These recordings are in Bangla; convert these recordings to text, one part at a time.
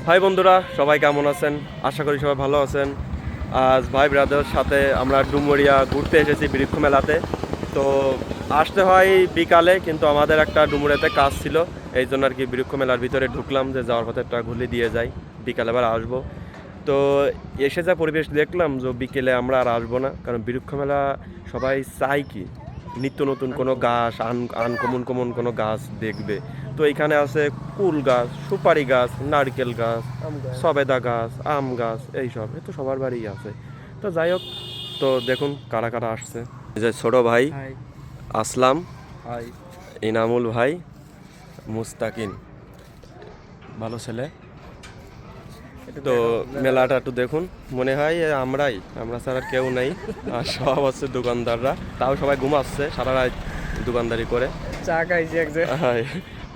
হাই বন্ধুরা, সবাই কেমন আছেন? আশা করি সবাই ভালো আছেন। আজ ভাই ব্রাদারের সাথে আমরা ডুমুরিয়া ঘুরতে এসেছি বৃক্ষ মেলাতে। তো আসতে হয় বিকালে, কিন্তু আমাদের একটা ডুমুরিয়াতে কাজ ছিল, এই জন্য আর কি বৃক্ষ মেলার ভিতরে ঢুকলাম যে যাওয়ার পথে একটা ঘুরলে দিয়ে যাই, বিকালে আবার আসবো। তো এসে যা পরিবেশ দেখলাম যে বিকেলে আমরা আর আসবো না, কারণ বৃক্ষ মেলা সবাই চাই কি নিত্য নতুন কোনো গাছ, আনকমন কমন কোনো গাছ দেখবে। তো এখানে আছে কুল গাছ, সুপারি গাছ, নারকেল গাছ, সবেদা গাছ, আম গাছ, এইসব এ তো সবার বাড়িই আছে। তো যাই হোক, তো দেখুন কারা কারা আসছে। এই যে ছোট ভাই আসলাম, ইনামুল ভাই, মুস্তাকিন, ভালো ছেলে। তো মেলাটা একটু দেখুন, মনে হয় আমরা ছাড়া আর কেউ নেই, আর সব হচ্ছে দোকানদাররা, তাও সবাই ঘুমাচ্ছে সারা রাত দোকানদারি করে। হাই,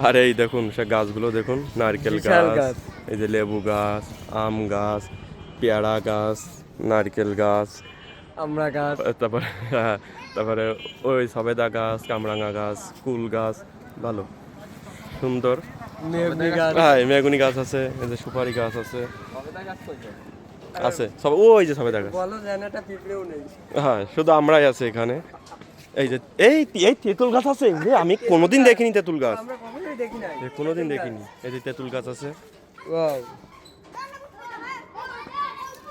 আর এই দেখুন সে গাছগুলো দেখুন, নারকেল গাছ, এই যে লেবু গাছ, আম গাছ, পেয়ারা গাছ, নারকেল গাছ, আমরা গাছ, তারপরে তারপরে ওই সবেদা গাছ, কামরাঙা গাছ, কুল গাছ, ভালো সুন্দর। হ্যাঁ, মেগুনি গাছ আছে, এই যে সুপারি গাছ আছে, আছে সব, ওই যে সবেদা গাছ। হ্যাঁ, শুধু আমরাই আছে এখানে। এই যে এই এই তেঁতুল গাছ আছে, আমি কোনোদিন দেখিনি তেঁতুল গাছ, কোনোদিন দেখিনি। এই যে তেঁতুল গাছ আছে।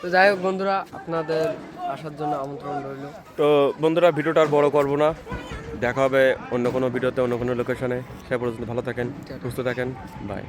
তো যাই হোক বন্ধুরা, আপনাদের আসার জন্য আমন্ত্রণ রইল। তো বন্ধুরা, ভিডিওটা আর বড় করবো না, দেখা হবে অন্য কোনো ভিডিওতে, অন্য কোনো লোকেশনে। সে পর্যন্ত ভালো থাকেন, সুস্থ থাকেন, বাই।